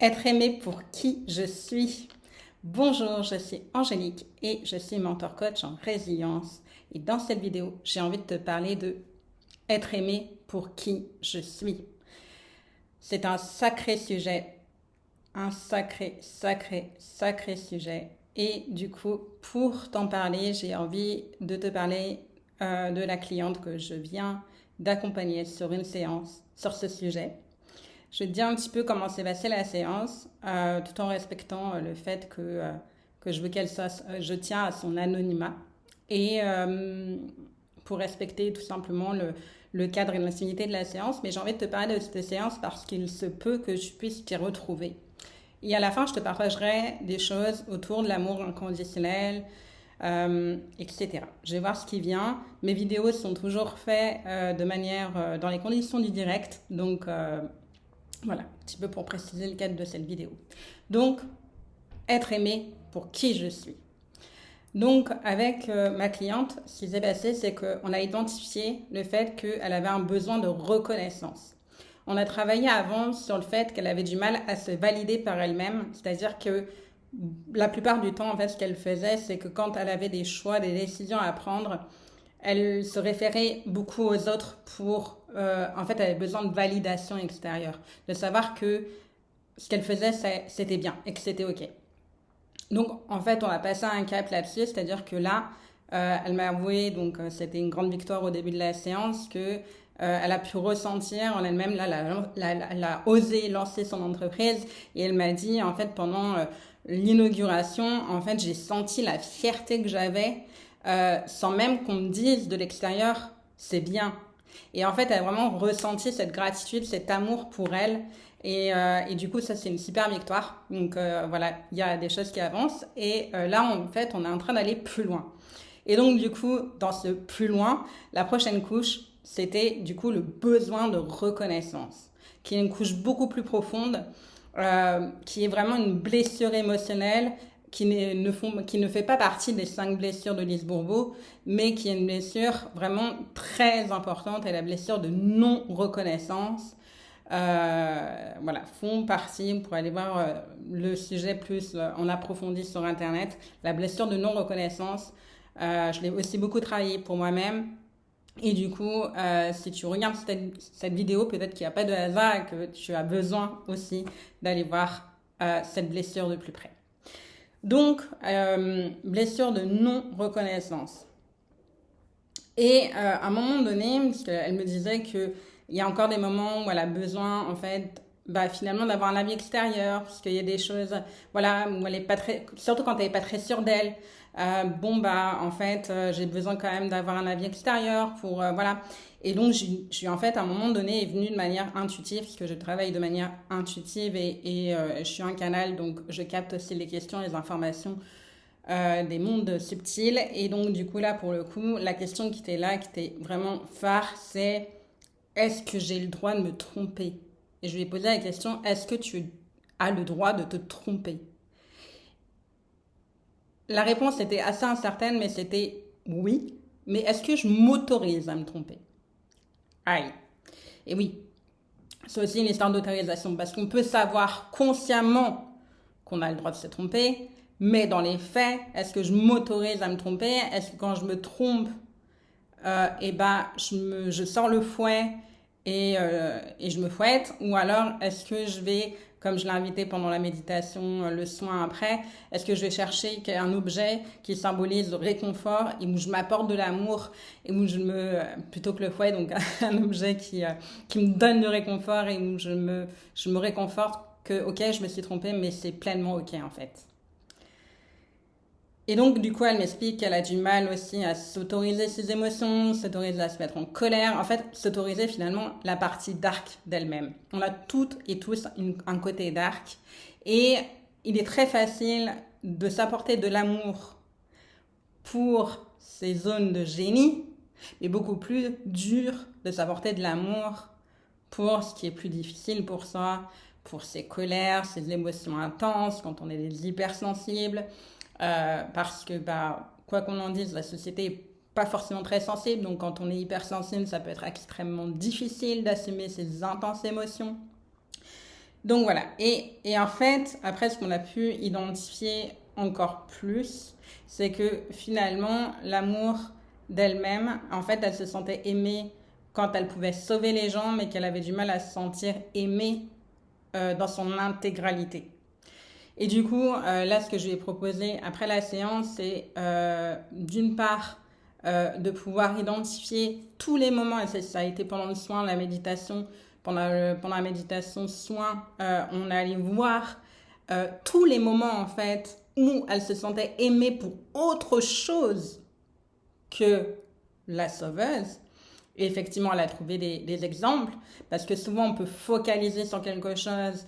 Être aimé pour qui je suis. Bonjour, je suis Angélique et je suis mentor coach en résilience. Et dans cette vidéo, j'ai envie de te parler de être aimé pour qui je suis. C'est un sacré sujet, un sacré sujet. Et du coup, pour t'en parler, j'ai envie de te parler de la cliente que je viens d'accompagner sur une séance sur ce sujet. Je vais te dire un petit peu comment s'est passée la séance, tout en respectant le fait que je veux qu'elle soit, je tiens à son anonymat. Et pour respecter tout simplement le cadre et l'intimité de la séance. Mais j'ai envie de te parler de cette séance parce qu'il se peut que tu puisses t'y retrouver. Et à la fin, je te partagerai des choses autour de l'amour inconditionnel, etc. Je vais voir ce qui vient. Mes vidéos sont toujours faites de manière dans les conditions du direct. Donc, voilà, un petit peu pour préciser le cadre de cette vidéo. Donc, être aimé pour qui je suis. Donc, avec ma cliente, ce qui s'est passé, c'est qu'on a identifié le fait qu'elle avait un besoin de reconnaissance. On a travaillé avant sur le fait qu'elle avait du mal à se valider par elle-même, c'est-à-dire que la plupart du temps, en fait, ce qu'elle faisait, c'est que quand elle avait des choix, des décisions à prendre, elle se référait beaucoup aux autres pour... en fait, elle avait besoin de validation extérieure, de savoir que ce qu'elle faisait, c'était bien et que c'était OK. Donc, en fait, on a passé un cap là-dessus, c'est-à-dire que là, elle m'a avoué, donc c'était une grande victoire au début de la séance, que elle a pu ressentir en elle-même, là, elle a osé lancer son entreprise et elle m'a dit, en fait, pendant l'inauguration, en fait, j'ai senti la fierté que j'avais sans même qu'on me dise de l'extérieur, c'est bien. Et en fait, elle a vraiment ressenti cette gratitude, cet amour pour elle. Et du coup, ça, c'est une super victoire. Donc voilà, il y a des choses qui avancent. Et là, en fait, on est en train d'aller plus loin. Et donc, du coup, dans ce plus loin, la prochaine couche, c'était du coup le besoin de reconnaissance, qui est une couche beaucoup plus profonde, qui est vraiment une blessure émotionnelle qui ne fait pas partie des 5 blessures de Lise Bourbeau, mais qui est une blessure vraiment très importante, et la blessure de non-reconnaissance. Voilà, font partie, pour aller voir le sujet plus en approfondi sur Internet, la blessure de non-reconnaissance. Je l'ai aussi beaucoup travaillé pour moi-même. Et du coup, si tu regardes cette vidéo, peut-être qu'il n'y a pas de hasard et que tu as besoin aussi d'aller voir cette blessure de plus près. Donc, blessure de non-reconnaissance. Et à un moment donné, parce qu'elle me disait qu'il y a encore des moments où elle a besoin, en fait, finalement d'avoir un avis extérieur, parce qu'il y a des choses, voilà, où elle est pas très, surtout quand elle n'est pas très sûre d'elle. En fait, j'ai besoin quand même d'avoir un avis extérieur pour, voilà. Et donc, je suis en fait, à un moment donné, est venue de manière intuitive, parce que je travaille de manière intuitive et je suis un canal, donc je capte aussi les questions, les informations des mondes subtils. Et donc, du coup, là, pour le coup, la question qui était là, qui était vraiment phare, c'est est-ce que j'ai le droit de me tromper? Et je lui ai posé la question, est-ce que tu as le droit de te tromper? La réponse était assez incertaine, mais c'était oui. Mais est-ce que je m'autorise à me tromper? Aïe. Et oui, c'est aussi une histoire d'autorisation, parce qu'on peut savoir consciemment qu'on a le droit de se tromper, mais dans les faits, est-ce que je m'autorise à me tromper? Est-ce que quand je me trompe, je sors le fouet et je me fouette? Ou alors, est-ce que je vais, comme je l'ai invité pendant la méditation, le soin après, est-ce que je vais chercher un objet qui symbolise le réconfort et où je m'apporte de l'amour et où plutôt que le fouet, donc un objet qui me donne du réconfort et où je me réconforte que, ok, je me suis trompée, mais c'est pleinement ok en fait. Et donc, du coup, elle m'explique qu'elle a du mal aussi à s'autoriser ses émotions, s'autoriser à se mettre en colère. En fait, s'autoriser finalement la partie dark d'elle-même. On a toutes et tous un côté dark. Et il est très facile de s'apporter de l'amour pour ces zones de génie, mais beaucoup plus dur de s'apporter de l'amour pour ce qui est plus difficile pour soi, pour ses colères, ses émotions intenses, quand on est des hypersensibles. Parce que, quoi qu'on en dise, la société n'est pas forcément très sensible. Donc, quand on est hypersensible, ça peut être extrêmement difficile d'assumer ces intenses émotions. Donc voilà, et en fait, après ce qu'on a pu identifier encore plus, c'est que finalement, l'amour d'elle-même, en fait, elle se sentait aimée quand elle pouvait sauver les gens, mais qu'elle avait du mal à se sentir aimée dans son intégralité. Et du coup, là, ce que je lui ai proposé après la séance, c'est d'une part de pouvoir identifier tous les moments, et ça a été pendant le soin, la méditation, pendant la méditation soin, on allait voir tous les moments en fait où elle se sentait aimée pour autre chose que la sauveuse. Et effectivement, elle a trouvé des exemples, parce que souvent on peut focaliser sur quelque chose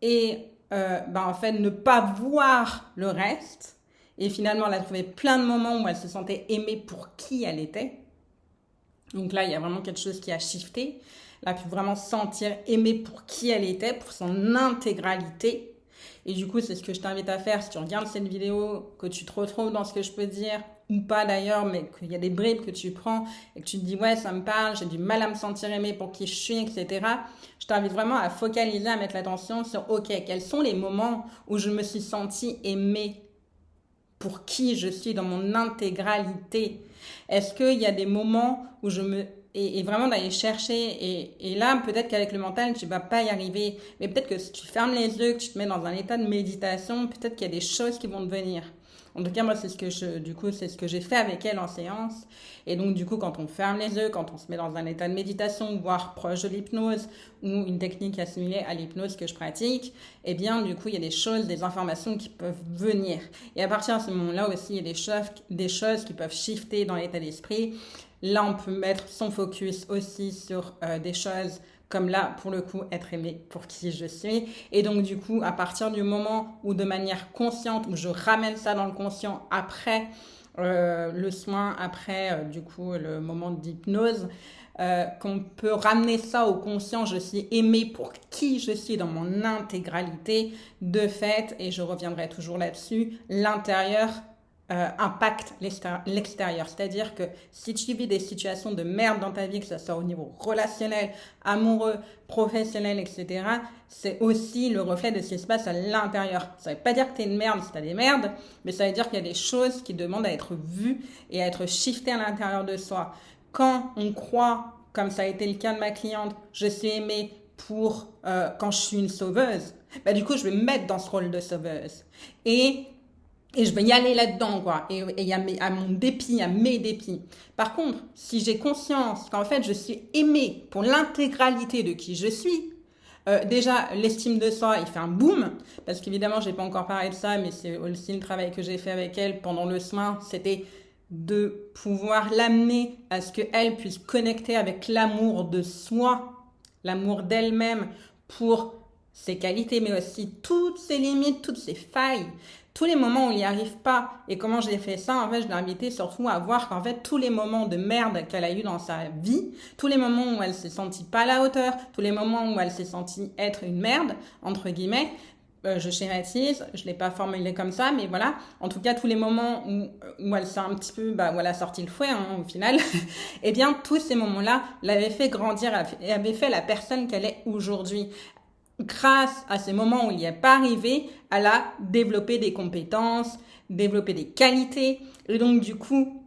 et en fait ne pas voir le reste. Et finalement, elle a trouvé plein de moments où elle se sentait aimée pour qui elle était. Donc là, il y a vraiment quelque chose qui a shifté. Elle a pu vraiment se sentir aimée pour qui elle était, pour son intégralité. Et du coup, c'est ce que je t'invite à faire si tu regardes cette vidéo, que tu te retrouves dans ce que je peux dire, ou pas d'ailleurs, mais qu'il y a des bribes que tu prends et que tu te dis ouais, ça me parle, j'ai du mal à me sentir aimée pour qui je suis, etc. Je t'invite vraiment à focaliser, à mettre l'attention sur ok, quels sont les moments où je me suis sentie aimée pour qui je suis dans mon intégralité. Est-ce qu'il y a des moments où je me... Et vraiment d'aller chercher, et là, peut-être qu'avec le mental, tu vas pas y arriver, mais peut-être que si tu fermes les yeux, que tu te mets dans un état de méditation, peut-être qu'il y a des choses qui vont te venir. En tout cas, moi, c'est ce que j'ai fait avec elle en séance. Et donc, du coup, quand on ferme les yeux, quand on se met dans un état de méditation, voire proche de l'hypnose, ou une technique assimilée à l'hypnose que je pratique, eh bien, du coup, il y a des choses, des informations qui peuvent venir. Et à partir de ce moment-là aussi, il y a des choses qui peuvent shifter dans l'état d'esprit. Là, on peut mettre son focus aussi sur des choses comme là, pour le coup, être aimé pour qui je suis. Et donc, du coup, à partir du moment où de manière consciente, où je ramène ça dans le conscient après le soin, après, du coup, le moment d'hypnose, qu'on peut ramener ça au conscient, je suis aimée pour qui je suis dans mon intégralité, de fait, et je reviendrai toujours là-dessus, l'intérieur impacte l'extérieur. C'est-à-dire que si tu vis des situations de merde dans ta vie, que ce soit au niveau relationnel, amoureux, professionnel, etc., c'est aussi le reflet de ce qui se passe à l'intérieur. Ça ne veut pas dire que tu es une merde si tu as des merdes, mais ça veut dire qu'il y a des choses qui demandent à être vues et à être shiftées à l'intérieur de soi. Quand on croit, comme ça a été le cas de ma cliente, je suis aimée pour quand je suis une sauveuse, du coup, je vais me mettre dans ce rôle de sauveuse. Et je vais y aller là-dedans, quoi. Et il y a à mon dépit, à mes dépits. Par contre, si j'ai conscience qu'en fait, je suis aimée pour l'intégralité de qui je suis, déjà, l'estime de soi, il fait un boom. Parce qu'évidemment, j'ai pas encore parlé de ça, mais c'est aussi le travail que j'ai fait avec elle pendant le soin. C'était de pouvoir l'amener à ce qu'elle puisse connecter avec l'amour de soi, l'amour d'elle-même pour ses qualités, mais aussi toutes ses limites, toutes ses failles, tous les moments où il n'y arrive pas. Et comment j'ai fait ça, en fait, je l'ai invitée surtout à voir qu'en fait, tous les moments de merde qu'elle a eu dans sa vie, tous les moments où elle s'est sentie pas à la hauteur, tous les moments où elle s'est sentie être une merde, entre guillemets, je schématise, je l'ai pas formulé comme ça, mais voilà. En tout cas, tous les moments où elle s'est un petit peu, où elle a sorti le fouet, au final, eh bien, tous ces moments-là l'avaient fait grandir et avaient fait la personne qu'elle est aujourd'hui. Grâce à ces moments où il n'y est pas arrivé, elle a développé des compétences, développé des qualités. Et donc, du coup,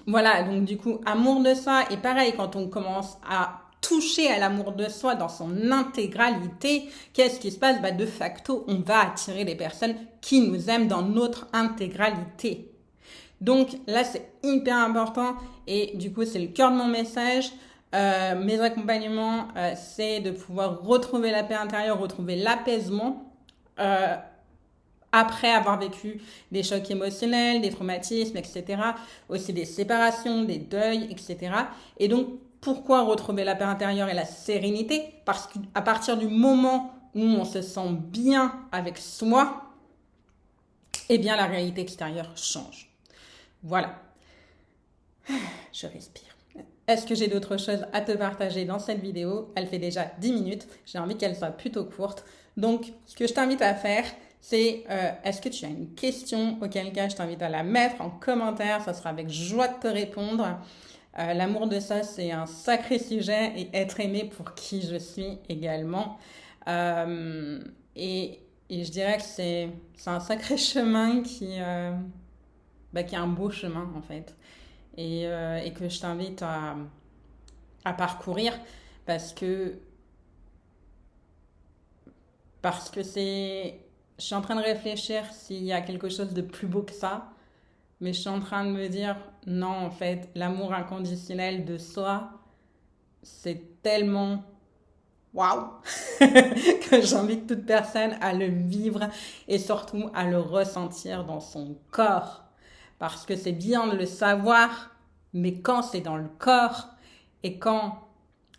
voilà, donc du coup, amour de soi. Et pareil, quand on commence à toucher à l'amour de soi dans son intégralité, qu'est-ce qui se passe? De facto, on va attirer des personnes qui nous aiment dans notre intégralité. Donc là, c'est hyper important et du coup, c'est le cœur de mon message. Mes accompagnements, c'est de pouvoir retrouver la paix intérieure, retrouver l'apaisement après avoir vécu des chocs émotionnels, des traumatismes, etc. Aussi des séparations, des deuils, etc. Et donc, pourquoi retrouver la paix intérieure et la sérénité? Parce qu'à partir du moment où on se sent bien avec soi, eh bien, la réalité extérieure change. Voilà. Je respire. Est-ce que j'ai d'autres choses à te partager dans cette vidéo? Elle fait déjà 10 minutes. J'ai envie qu'elle soit plutôt courte. Donc, ce que je t'invite à faire, c'est est-ce que tu as une question? Auquel cas, je t'invite à la mettre en commentaire. Ça sera avec joie de te répondre. L'amour de ça, c'est un sacré sujet et être aimé pour qui je suis également. Et je dirais que c'est un sacré chemin qui est un beau chemin en fait. Et que je t'invite à parcourir parce que, je suis en train de réfléchir s'il y a quelque chose de plus beau que ça, mais je suis en train de me dire, non, en fait, l'amour inconditionnel de soi, c'est tellement waouh que j'invite toute personne à le vivre et surtout à le ressentir dans son corps. Parce que c'est bien de le savoir, mais quand c'est dans le corps et quand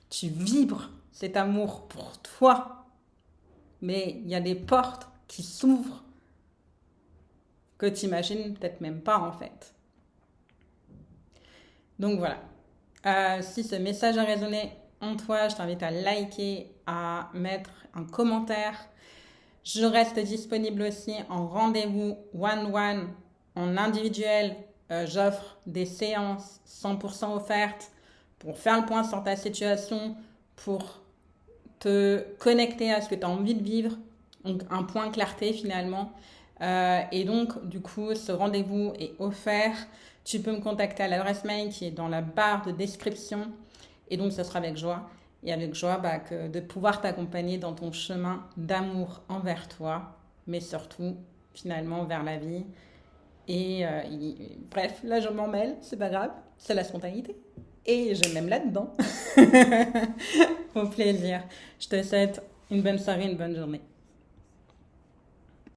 tu vibres cet amour pour toi, mais il y a des portes qui s'ouvrent que tu imagines peut-être même pas en fait. Donc voilà. Si ce message a résonné en toi, je t'invite à liker, à mettre un commentaire. Je reste disponible aussi en rendez-vous one-one, en individuel. J'offre des séances 100% offertes pour faire le point sur ta situation, pour te connecter à ce que tu as envie de vivre, donc un point clarté finalement. Et donc, du coup, ce rendez-vous est offert. Tu peux me contacter à l'adresse mail qui est dans la barre de description. Et donc, ce sera avec joie. Et avec joie de pouvoir t'accompagner dans ton chemin d'amour envers toi, mais surtout, finalement, vers la vie. Bref, là, je m'en mêle, c'est pas grave, c'est la spontanéité. Et je m'aime là-dedans. Au plaisir. Je te souhaite une bonne soirée, une bonne journée.